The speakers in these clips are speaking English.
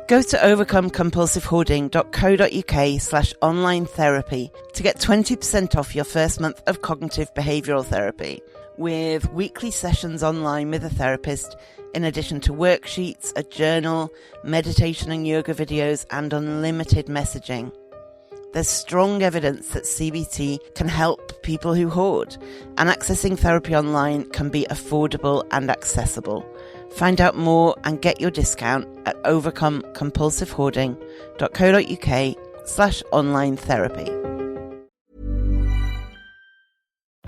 Go to overcomecompulsivehoarding.co.uk/online therapy to get 20% off your first month of cognitive behavioural therapy, with weekly sessions online with a therapist, in addition to worksheets, a journal, meditation and yoga videos, and unlimited messaging. There's strong evidence that CBT can help people who hoard, and accessing therapy online can be affordable and accessible. Find out more and get your discount at overcomecompulsivehoarding.co.uk/online therapy.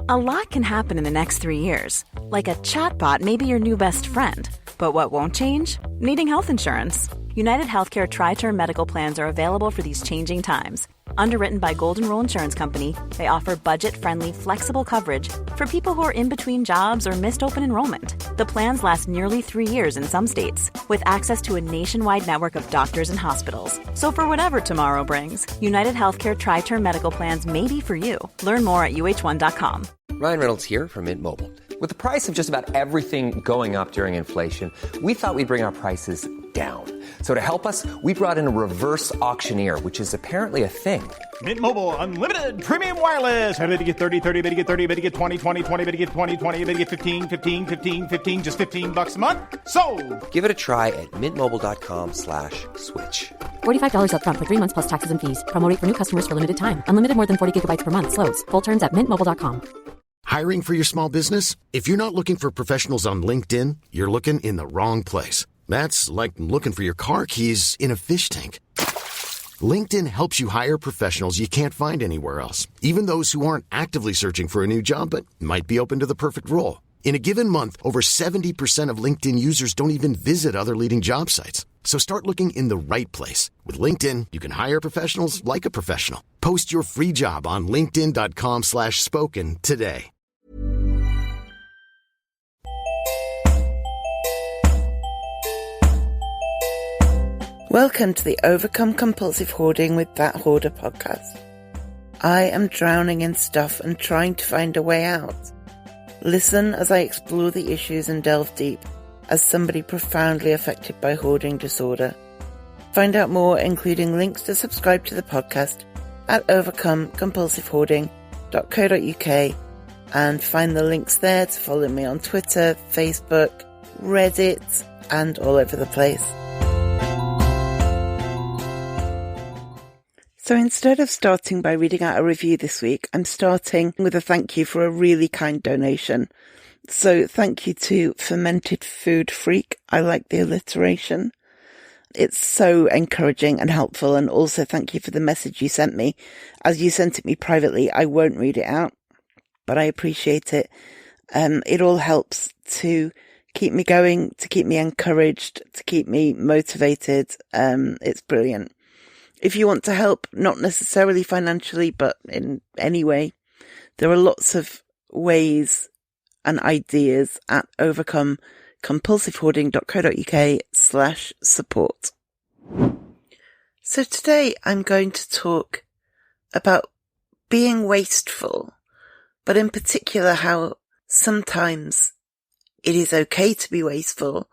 A lot can happen in the next 3 years. Like a chatbot may be your new best friend. But what won't change? Needing health insurance. United Healthcare Tri-Term Medical Plans are available for these changing times. Underwritten by Golden Rule Insurance Company, they offer budget-friendly, flexible coverage for people who are in between jobs or missed open enrollment. The plans last nearly 3 years in some states, with access to a nationwide network of doctors and hospitals. So for whatever tomorrow brings, United Healthcare Tri-Term Medical Plans may be for you. Learn more at uh1.com. Ryan Reynolds here from Mint Mobile. With the price of just about everything going up during inflation, we thought we'd bring our prices down. So to help us, we brought in a reverse auctioneer, which is apparently a thing. Mint Mobile Unlimited Premium Wireless. How to get 30, 30, bit to get 30, bit to get 20, 20, 20, bit to get 20, 20, bit to get 15, 15, 15, 15, just $15 a month? Sold! Give it a try at mintmobile.com/switch. $45 up front for 3 months plus taxes and fees. Promo rate for new customers for limited time. Unlimited more than 40 gigabytes per month. Slows full terms at mintmobile.com. Hiring for your small business? If you're not looking for professionals on LinkedIn, you're looking in the wrong place. That's like looking for your car keys in a fish tank. LinkedIn helps you hire professionals you can't find anywhere else, even those who aren't actively searching for a new job but might be open to the perfect role. In a given month, over 70% of LinkedIn users don't even visit other leading job sites. So start looking in the right place. With LinkedIn, you can hire professionals like a professional. Post your free job on linkedin.com/spoken today. Welcome to the Overcome Compulsive Hoarding with That Hoarder podcast. I am drowning in stuff and trying to find a way out. Listen as I explore the issues and delve deep as somebody profoundly affected by hoarding disorder. Find out more, including links to subscribe to the podcast at overcomecompulsivehoarding.co.uk, and find the links there to follow me on Twitter, Facebook, Reddit, and all over the place. So instead of starting by reading out a review this week, I'm starting with a thank you for a really kind donation. So thank you to Fermented Food Freak. I like the alliteration. It's so encouraging and helpful. And also thank you for the message you sent me. As you sent it me privately, I won't read it out, but I appreciate it. It all helps to keep me going, to keep me encouraged, to keep me motivated. It's brilliant. If you want to help, not necessarily financially, but in any way, there are lots of ways and ideas at overcomecompulsivehoarding.co.uk/support. So today I'm going to talk about being wasteful, but in particular how sometimes it is okay to be wasteful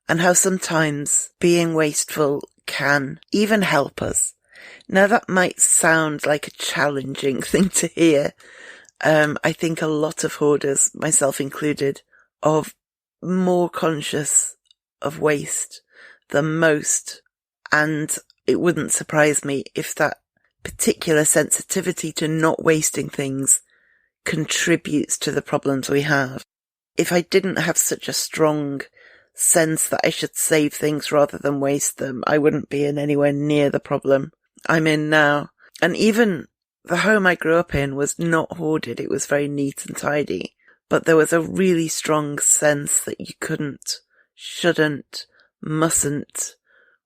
and how sometimes being wasteful can even help us. Now that might sound like a challenging thing to hear. I think a lot of hoarders, myself included, are more conscious of waste than most. And it wouldn't surprise me if that particular sensitivity to not wasting things contributes to the problems we have. If I didn't have such a strong sense that I should save things rather than waste them, I wouldn't be in anywhere near the problem I'm in now. And even the home I grew up in was not hoarded. It was very neat and tidy, but there was a really strong sense that you couldn't, shouldn't, mustn't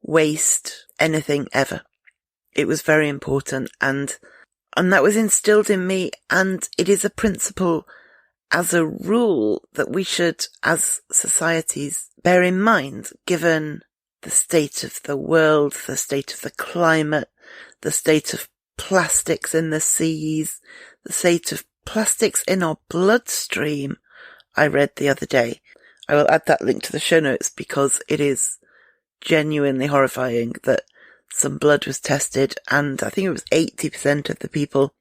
waste anything ever. It was very important, and that was instilled in me, and it is a principle as a rule that we should, as societies, bear in mind, given the state of the world, the state of the climate, the state of plastics in the seas, the state of plastics in our bloodstream, I read the other day. I will add that link to the show notes because it is genuinely horrifying that some blood was tested, and I think it was 80% of the people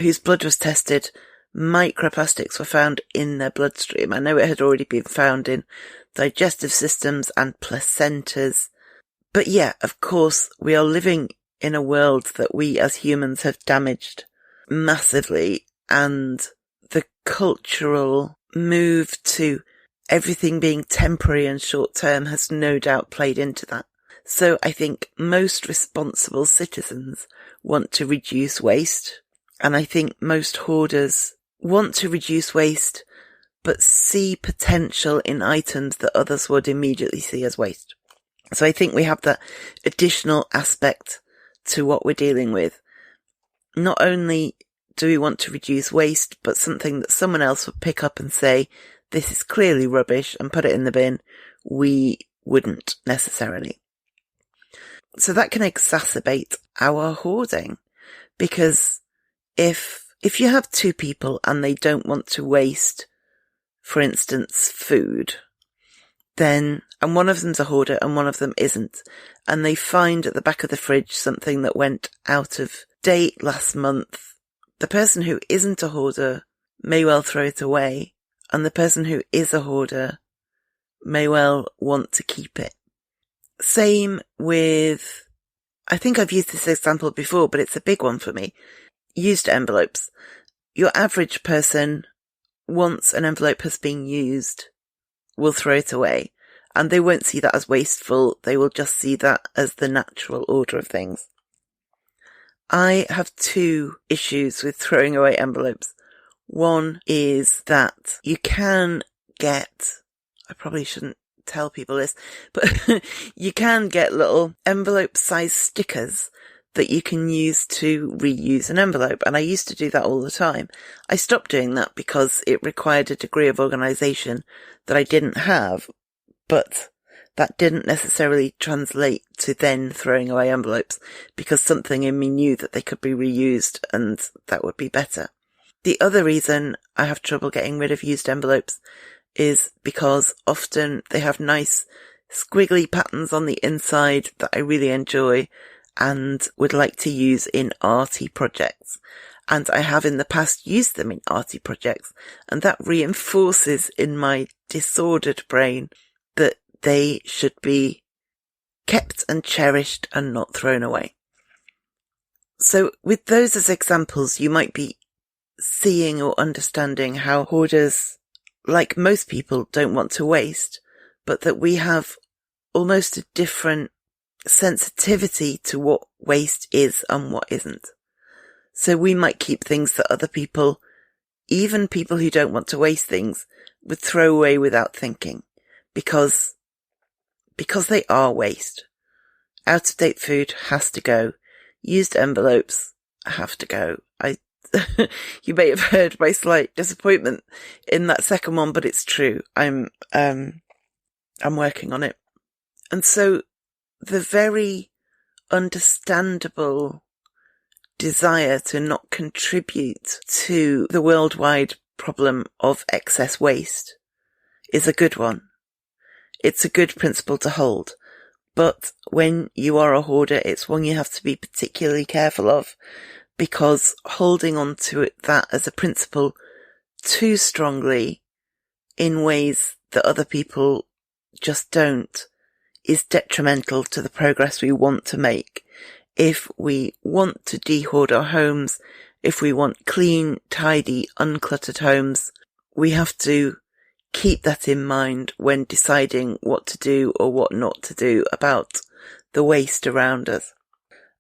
whose blood was tested, microplastics were found in their bloodstream. I know it had already been found in digestive systems and placentas. But yeah, of course, we are living in a world that we as humans have damaged massively, and the cultural move to everything being temporary and short-term has no doubt played into that. So I think most responsible citizens want to reduce waste, and I think most hoarders want to reduce waste but see potential in items that others would immediately see as waste. So I think we have that additional aspect to what we're dealing with. Not only do we want to reduce waste, but something that someone else would pick up and say, this is clearly rubbish, and put it in the bin, we wouldn't necessarily. So that can exacerbate our hoarding, because if you have two people and they don't want to waste, for instance, food, then, and one of them's a hoarder and one of them isn't, and they find at the back of the fridge something that went out of date last month, the person who isn't a hoarder may well throw it away, and the person who is a hoarder may well want to keep it. Same with, I think I've used this example before, but it's a big one for me. Used envelopes. Your average person, once an envelope has been used, will throw it away. And they won't see that as wasteful. They will just see that as the natural order of things. I have two issues with throwing away envelopes. One is that you can get, I probably shouldn't tell people this, but you can get little envelope-sized stickers that you can use to reuse an envelope. And I used to do that all the time. I stopped doing that because it required a degree of organisation that I didn't have, but that didn't necessarily translate to then throwing away envelopes, because something in me knew that they could be reused and that would be better. The other reason I have trouble getting rid of used envelopes is because often they have nice squiggly patterns on the inside that I really enjoy and would like to use in arty projects. And I have in the past used them in arty projects, and that reinforces in my disordered brain that they should be kept and cherished and not thrown away. So with those as examples, you might be seeing or understanding how hoarders, like most people, don't want to waste, but that we have almost a different sensitivity to what waste is and what isn't. So we might keep things that other people, even people who don't want to waste things, would throw away without thinking, because they are waste. Out-of-date food has to go. Used envelopes have to go. You may have heard my slight disappointment in that second one, but it's true. I'm working on it. And so the very understandable desire to not contribute to the worldwide problem of excess waste is a good one. It's a good principle to hold. But when you are a hoarder, it's one you have to be particularly careful of, because holding on to it, that as a principle too strongly in ways that other people just don't, is detrimental to the progress we want to make. If we want to de-hoard our homes, if we want clean, tidy, uncluttered homes, we have to keep that in mind when deciding what to do or what not to do about the waste around us.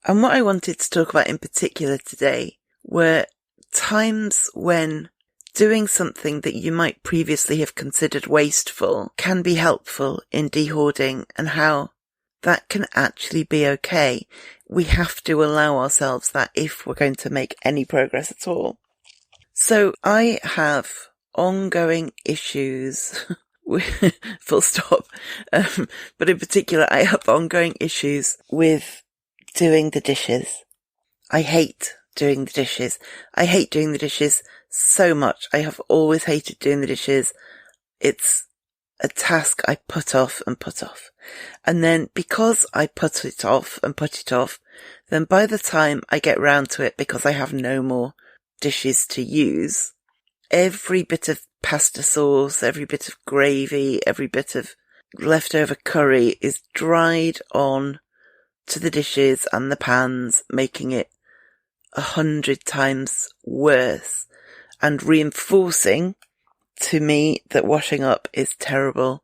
And what I wanted to talk about in particular today were times when doing something that you might previously have considered wasteful can be helpful in de-hoarding, and how that can actually be okay. We have to allow ourselves that if we're going to make any progress at all. So I have ongoing issues, full stop, but in particular I have ongoing issues with doing the dishes. I hate doing the dishes. I hate doing the dishes so much. I have always hated doing the dishes. It's a task I put off and put off. And then because I put it off and put it off, then by the time I get round to it, because I have no more dishes to use, every bit of pasta sauce, every bit of gravy, every bit of leftover curry is dried on to the dishes and the pans, making it 100 times worse and reinforcing to me that washing up is terrible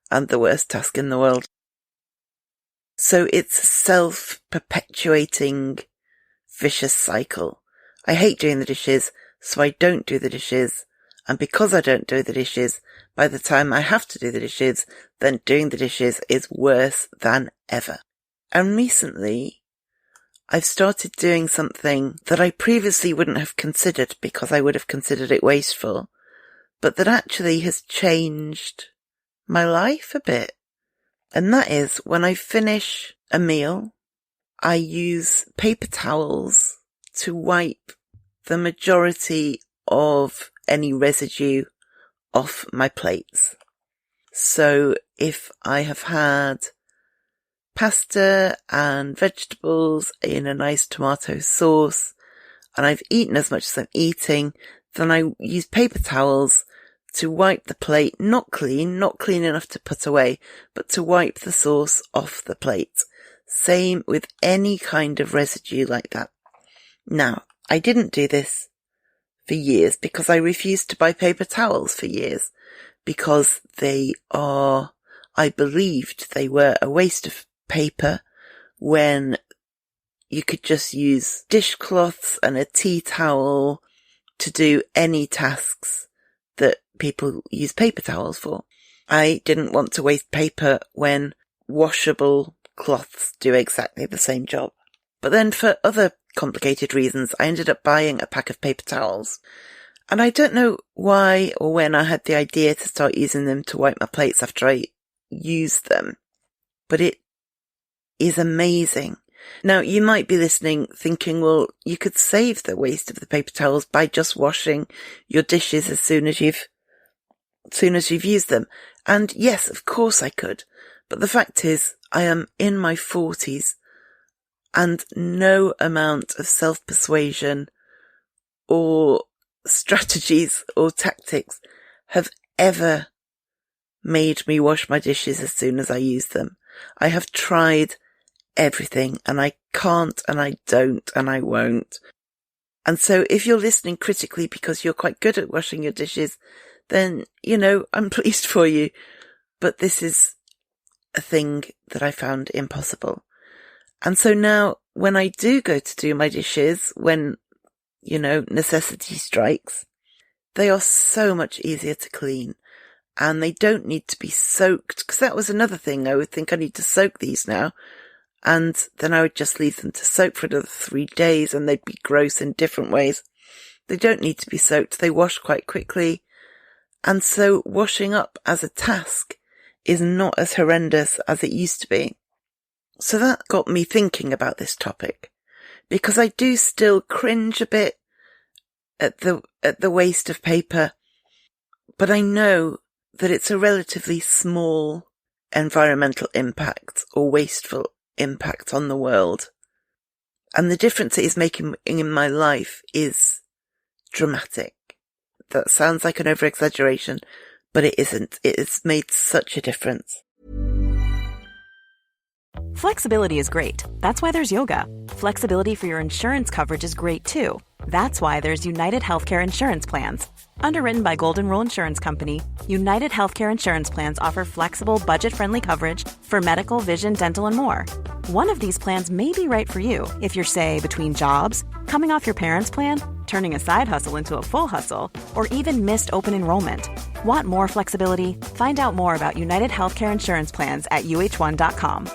and the worst task in the world. So it's a self-perpetuating vicious cycle. I hate doing the dishes, so I don't do the dishes. And because I don't do the dishes, by the time I have to do the dishes, then doing the dishes is worse than ever. And recently, I've started doing something that I previously wouldn't have considered because I would have considered it wasteful, but that actually has changed my life a bit. And that is when I finish a meal, I use paper towels to wipe the majority of any residue off my plates. So if I have had pasta and vegetables in a nice tomato sauce and I've eaten as much as I'm eating, then I use paper towels to wipe the plate, not clean enough to put away, but to wipe the sauce off the plate. Same with any kind of residue like that. Now, I didn't do this for years because I refused to buy paper towels for years because I believed they were a waste of paper when you could just use dishcloths and a tea towel to do any tasks that people use paper towels for. I didn't want to waste paper when washable cloths do exactly the same job. But then for other complicated reasons, I ended up buying a pack of paper towels. And I don't know why or when I had the idea to start using them to wipe my plates after I used them. But it is amazing. Now, you might be listening thinking, well, you could save the waste of the paper towels by just washing your dishes as soon as you've used them. And yes, of course I could. But the fact is, I am in my 40s and no amount of self-persuasion or strategies or tactics have ever made me wash my dishes as soon as I use them. I have tried everything and I can't and I don't and I won't. And so if you're listening critically because you're quite good at washing your dishes, then, I'm pleased for you. But this is a thing that I found impossible. And so now when I do go to do my dishes, when, necessity strikes, they are so much easier to clean and they don't need to be soaked. Because that was another thing. I would think I need to soak these now. And then I would just leave them to soak for another 3 days and they'd be gross in different ways. They don't need to be soaked. They wash quite quickly. And so washing up as a task is not as horrendous as it used to be. So that got me thinking about this topic, because I do still cringe a bit at the waste of paper, but I know that it's a relatively small environmental impact or wasteful impact on the world. And the difference it is making in my life is dramatic. That sounds like an over-exaggeration, but it isn't. It has made such a difference. Flexibility is great. That's why there's yoga. Flexibility for your insurance coverage is great too. That's why there's United Healthcare Insurance Plans. Underwritten by Golden Rule Insurance Company, United Healthcare Insurance Plans offer flexible, budget-friendly coverage for medical, vision, dental, and more. One of these plans may be right for you if you're, say, between jobs, coming off your parents' plan, turning a side hustle into a full hustle, or even missed open enrollment. Want more flexibility? Find out more about United Healthcare Insurance Plans at uh1.com.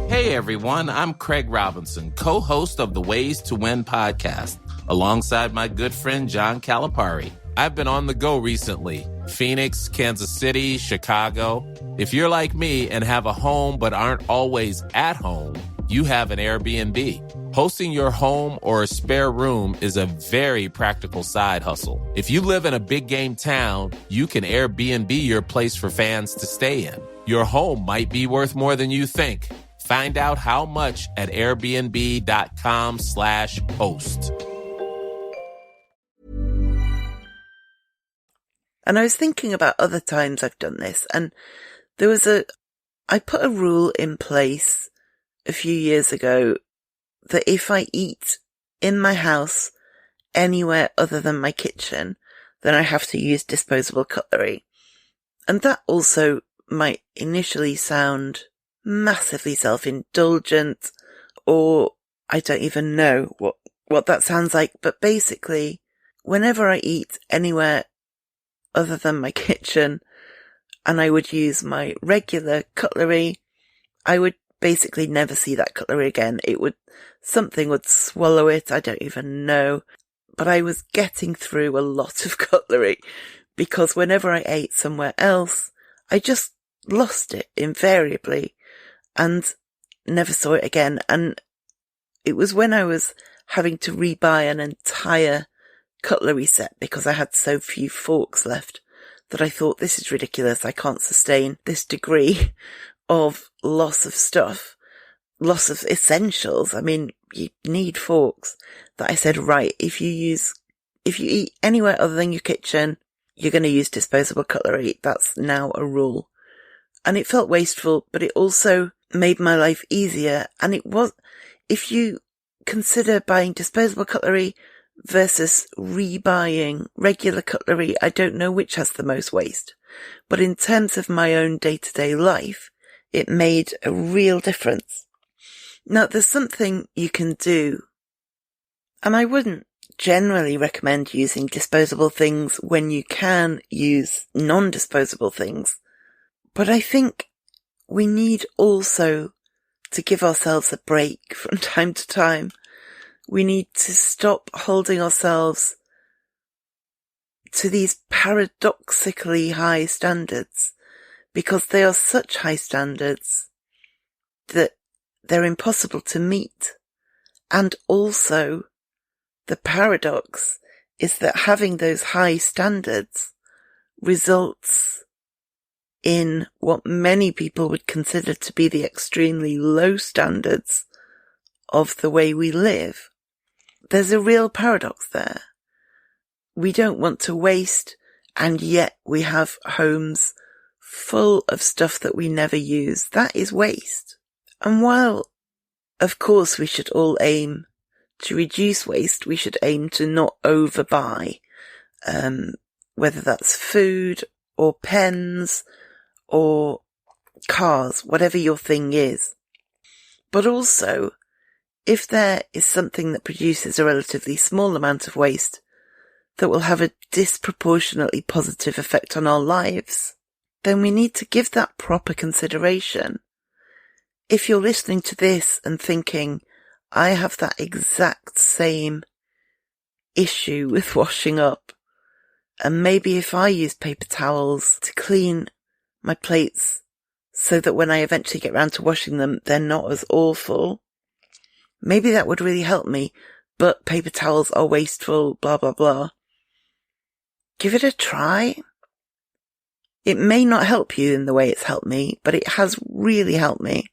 Hey everyone, I'm Craig Robinson, co-host of the Ways to Win podcast, alongside my good friend John Calipari. I've been on the go recently. Phoenix, Kansas City, Chicago. If you're like me and have a home but aren't always at home, you have an Airbnb. Hosting your home or a spare room is a very practical side hustle. If you live in a big game town, you can Airbnb your place for fans to stay in. Your home might be worth more than you think. Find out how much at airbnb.com/host. And I was thinking about other times I've done this, and I put a rule in place a few years ago that if I eat in my house anywhere other than my kitchen, then I have to use disposable cutlery. And that also might initially sound massively self-indulgent, or I don't even know what that sounds like, but basically, whenever I eat anywhere other than my kitchen, and I would use my regular cutlery, I would basically never see that cutlery again. Something would swallow it, I don't even know. But I was getting through a lot of cutlery, because whenever I ate somewhere else, I just lost it invariably and never saw it again. And it was when I was having to rebuy an entire cutlery set because I had so few forks left that I thought, this is ridiculous. I can't sustain this degree of loss of stuff, loss of essentials. I mean, you need forks. That I said, right, if you eat anywhere other than your kitchen, you're going to use disposable cutlery. That's now a rule. And it felt wasteful, but it also made my life easier. And if you consider buying disposable cutlery versus rebuying regular cutlery, I don't know which has the most waste. But in terms of my own day-to-day life, it made a real difference. Now, there's something you can do, and I wouldn't generally recommend using disposable things when you can use non-disposable things, but I think we need also to give ourselves a break from time to time. We need to stop holding ourselves to these paradoxically high standards, because they are such high standards that they're impossible to meet. And also, the paradox is that having those high standards results in what many people would consider to be the extremely low standards of the way we live. There's a real paradox there. We don't want to waste, and yet we have homes full of stuff that we never use. That is waste. And while, of course, we should all aim to reduce waste, we should aim to not overbuy, whether that's food or pens or cars, whatever your thing is. But also, if there is something that produces a relatively small amount of waste that will have a disproportionately positive effect on our lives, then we need to give that proper consideration. If you're listening to this and thinking, I have that exact same issue with washing up, and maybe if I use paper towels to clean my plates so that when I eventually get round to washing them, they're not as awful, maybe that would really help me, but paper towels are wasteful, blah, blah, blah. Give it a try. It may not help you in the way it's helped me, but it has really helped me.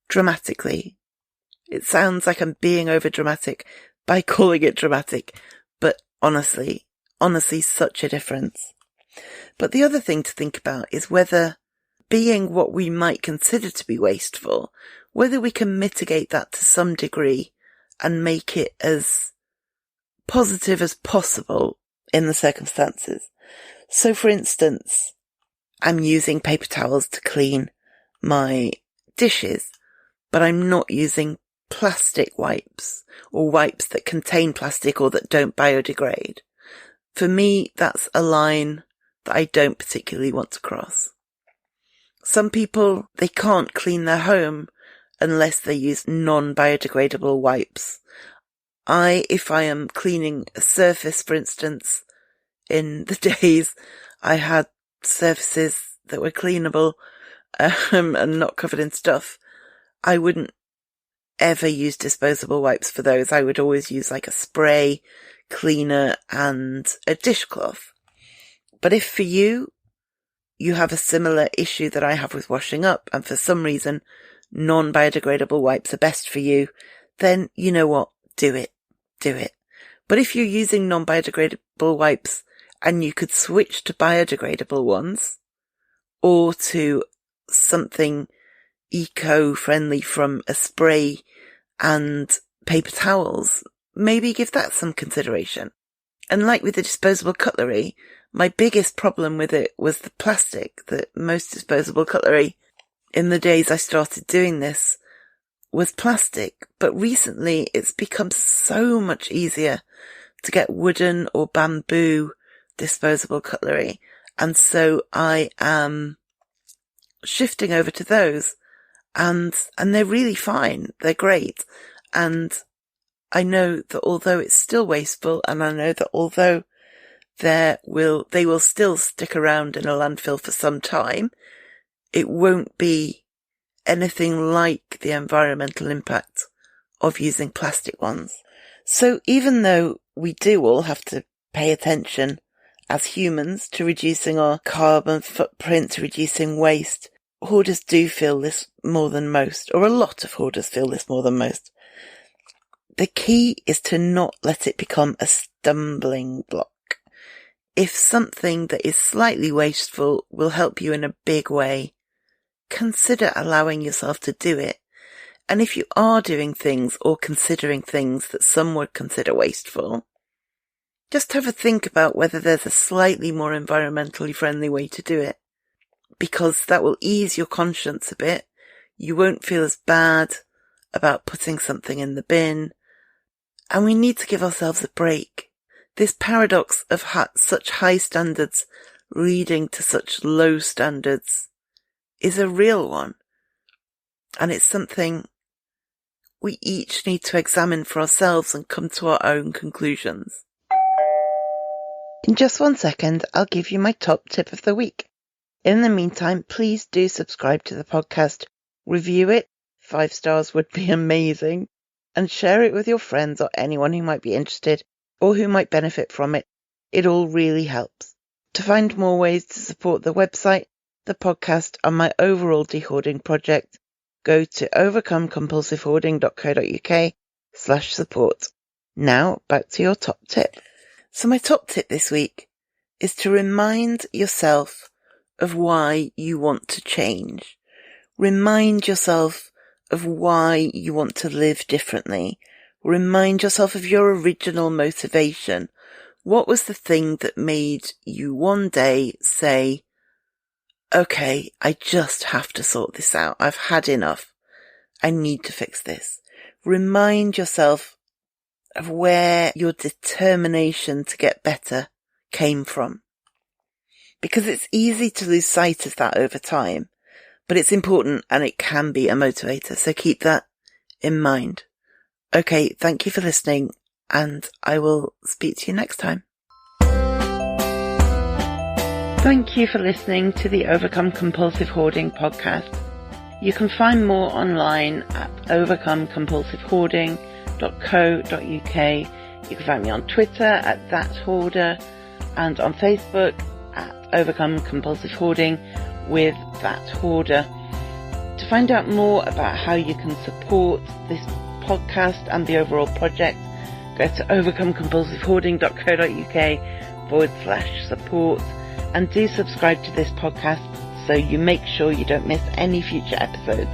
Dramatically. It sounds like I'm being over dramatic by calling it dramatic, but honestly, such a difference. But the other thing to think about is whether being what we might consider to be wasteful, whether we can mitigate that to some degree and make it as positive as possible in the circumstances. So for instance, I'm using paper towels to clean my dishes, but I'm not using plastic wipes or wipes that contain plastic or that don't biodegrade. For me, that's a line that I don't particularly want to cross. Some people, they can't clean their home unless they use non-biodegradable wipes. If I am cleaning a surface, for instance, in the days I had surfaces that were cleanable and not covered in stuff, I wouldn't ever use disposable wipes for those. I would always use like a spray cleaner and a dishcloth. But if for you have a similar issue that I have with washing up, and for some reason non-biodegradable wipes are best for you, then you know what? Do it. But if you're using non-biodegradable wipes and you could switch to biodegradable ones or to something eco-friendly from a spray and paper towels, maybe give that some consideration. And like with the disposable cutlery, my biggest problem with it was the plastic. That most disposable cutlery in the days I started doing this was plastic, but recently it's become so much easier to get wooden or bamboo disposable cutlery, and so I am shifting over to those, and they're really fine. They're great, and I know that although it's still wasteful, and I know that although they will still stick around in a landfill for some time, it won't be anything like the environmental impact of using plastic ones. So even though we do all have to pay attention as humans to reducing our carbon footprint, reducing waste, hoarders do feel this more than most, or a lot of hoarders feel this more than most. The key is to not let it become a stumbling block. If something that is slightly wasteful will help you in a big way, consider allowing yourself to do it. And if you are doing things or considering things that some would consider wasteful, just have a think about whether there's a slightly more environmentally friendly way to do it, because that will ease your conscience a bit. You won't feel as bad about putting something in the bin, and we need to give ourselves a break. This paradox of such high standards leading to such low standards is a real one, and it's something we each need to examine for ourselves and come to our own conclusions. In just 1 second, I'll give you my top tip of the week. In the meantime, please do subscribe to the podcast, review it, 5 stars would be amazing, and share it with your friends or anyone who might be interested or who might benefit from it. It all really helps. To find more ways to support the website, the podcast, and my overall de-hoarding project, go to overcomecompulsivehoarding.co.uk/support. Now, back to your top tip. So my top tip this week is to remind yourself of why you want to change. Remind yourself of why you want to live differently. Remind yourself of your original motivation. What was the thing that made you one day say, okay, I just have to sort this out. I've had enough. I need to fix this. Remind yourself of where your determination to get better came from. Because it's easy to lose sight of that over time, but it's important and it can be a motivator. So keep that in mind. Okay, thank you for listening, and I will speak to you next time. Thank you for listening to the Overcome Compulsive Hoarding podcast. You can find more online at overcomecompulsivehoarding.co.uk. You can find me on Twitter at @thathoarder and on Facebook at Overcome Compulsive Hoarding with That Hoarder. To find out more about how you can support this podcast and the overall project, go to overcomecompulsivehoarding.co.uk/support, and do subscribe to this podcast so you make sure you don't miss any future episodes.